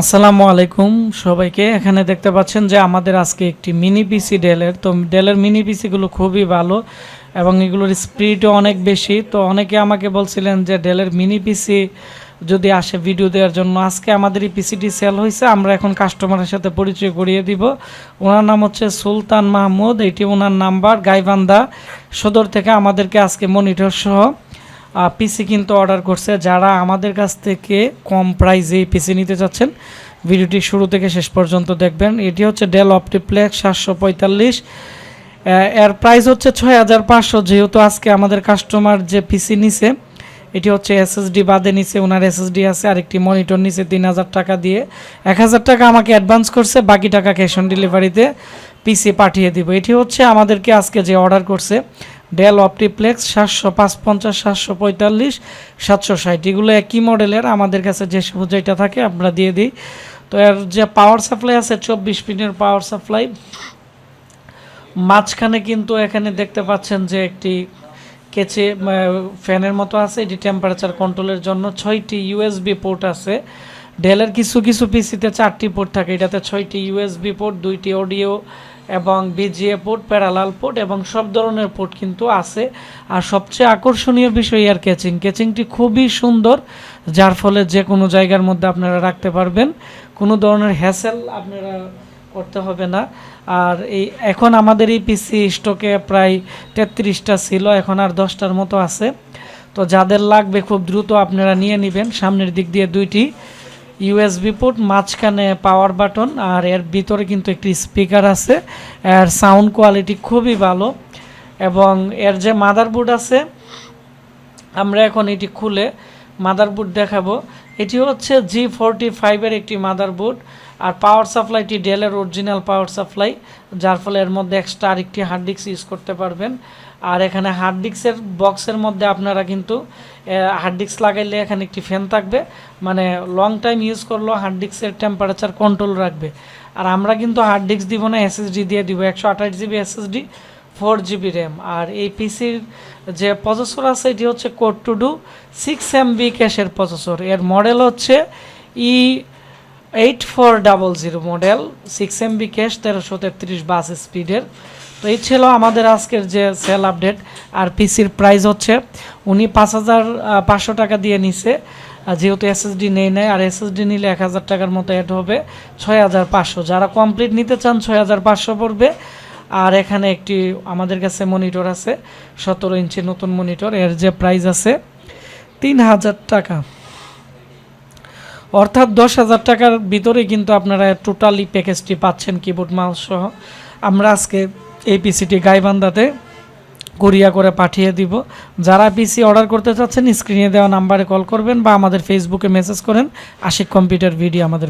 আসসালামু আলাইকুম সবাইকে। এখানে দেখতে পাচ্ছেন যে আমাদের আজকে একটি মিনি পিসি ডেলের। তো ডেলের মিনি পিসিগুলো খুবই ভালো এবং এগুলোর স্পিডও অনেক বেশি। তো অনেকে আমাকে বলছিলেন যে ডেলের মিনি পিসি যদি আসে ভিডিও দেওয়ার জন্য। আজকে আমাদের এই পিসিটি সেল হয়েছে, আমরা এখন কাস্টমারের সাথে পরিচয় করিয়ে দিব। ওনার নাম হচ্ছে সুলতান মাহমুদ, এটি ওনার নাম্বার। গাইবান্ধা সদর থেকে আমাদেরকে আজকে মনিটর সহ পিসি কিন্তু অর্ডার করছে। যারা আমাদের কাছ থেকে কম প্রাইসে পিসি নিতে চাচ্ছেন ভিডিওটি শুরু থেকে শেষ পর্যন্ত দেখবেন। এটি হচ্ছে ডেল অপটিপ্লেক্স 745, এর প্রাইস হচ্ছে 6500। যেহেতু আজকে আমাদের কাস্টমার যে পিসি নিছে এটি হচ্ছে এসএসডি বাদে নিছে, ওনার এসএসডি আছে, আরেকটি মনিটর নিছে 3000 টাকা দিয়ে। 1000 টাকা আমাকে অ্যাডভান্স করছে, বাকি টাকা ক্যাশ অন ডেলিভারিতে পিসি পাঠিয়ে দিব। এটি হচ্ছে আমাদেরকে আজকে যে অর্ডার করছে ডেল অপটিপ্লেক্স 755, 745, 760, এগুলো একই মডেলের। আমাদের কাছে যে যেটা থাকে আমরা দিয়ে দিই। তো এর যে পাওয়ার সাপ্লাই আছে 24 পিনের পাওয়ার সাপ্লাই। মাঝখানে কিন্তু এখানে দেখতে পাচ্ছেন যে একটি কেচে ফ্যানের মতো আছে, এটি টেম্পারেচার কন্ট্রোলের জন্য। 6টি ইউএসবি পোর্ট আছে। ডেলের কিছু কিছু পিসিতে 4টি পোর্ট থাকে, এটাতে 6টি ইউএসবি পোর্ট, 2টি অডিও এবং বিজিএ পোর্ট, প্যারালাল পোর্ট এবং সব ধরনের পোর্ট কিন্তু আছে। আর সবচেয়ে আকর্ষণীয় বিষয় এর কেচিংটি খুবই সুন্দর, যার ফলে যে কোনো জায়গার মধ্যে আপনারা রাখতে পারবেন, কোনো ধরনের হ্যাসেল আপনারা করতে হবে না। আর এখন আমাদের এই পিসি স্টকে প্রায় 33টা ছিল, এখন আর 10টার মতো আছে। তো যাদের লাগবে খুব দ্রুত আপনারা নিয়ে নেবেন। সামনের দিক দিয়ে 2টি ইউএসবি পোর্ট, মাঝখানে পাওয়ার বাটন, আর এর ভিতরে কিন্তু একটি স্পিকার আছে। এর সাউন্ড কোয়ালিটি খুবই ভালো এবং এর যে মাদারবোর্ড আছে আমরা এখন এটি খুলে মাদারবোর্ড দেখাবো। এটি হচ্ছে G45 একটি মাদারবোর্ড। আর পাওয়ার সাপ্লাইটি ডেলের অরিজিনাল পাওয়ার সাপ্লাই, যার ফলে এর মধ্যে এক্সট্রা আরেকটি হার্ড ডিস্ক ইউজ করতে পারবেন। আর এখানে হার্ড ডিস্কের বক্সের মধ্যে আপনারা কিন্তু হার্ড ডিস্ক লাগাইলে এখানে একটি ফ্যান থাকবে, মানে লং টাইম ইউজ করলেও হার্ড ডিস্কের টেম্পারেচার কন্ট্রোল রাখবে। আর আমরা কিন্তু হার্ড ডিস্ক দিব না, এসএসডি দিয়ে দিব, 128 জিবি এসএসডি, 4 জিবি র্যাম। আর এই পিসির যে প্রসেসর আছে এটি হচ্ছে কোর টু ডু 6 MB ক্যাশের প্রসেসর। এর মডেল হচ্ছে E8400 মডেল, 6 MB ক্যাশ, 1333 বাস স্পিডের। তো এই ছিল আমাদের আজকের যে সেল আপডেট। আর পিসির প্রাইস হচ্ছে উনি 5500 টাকা দিয়ে নিছে, যেহেতু এসএসডি নেই নাই। আর এসএসডি নিলে 1000 টাকার মতো অ্যাড হবে, 6500। যারা কমপ্লিট নিতে চান 6500 পড়বে। আর এখানে একটি আমাদের কাছে মনিটর আছে 17 ইঞ্চি নতুন মনিটর, এর যে প্রাইস আছে 3000 টাকা, অর্থাৎ 10,000 টাকার ভিতরে কিন্তু আপনারা টোটালি প্যাকেজটি পাচ্ছেন কিবোর্ড মাউস সহ। আমরা আজকে এই পিসিটি গাইবান্ধাতে কুরিয়া করে পাঠিয়ে দিব। যারা পিসি অর্ডার করতে চাচ্ছেন স্ক্রিনে দেওয়া নাম্বারে কল করবেন বা আমাদের ফেসবুকে মেসেজ করেন। আশিক কম্পিউটার ভিডিও আমাদের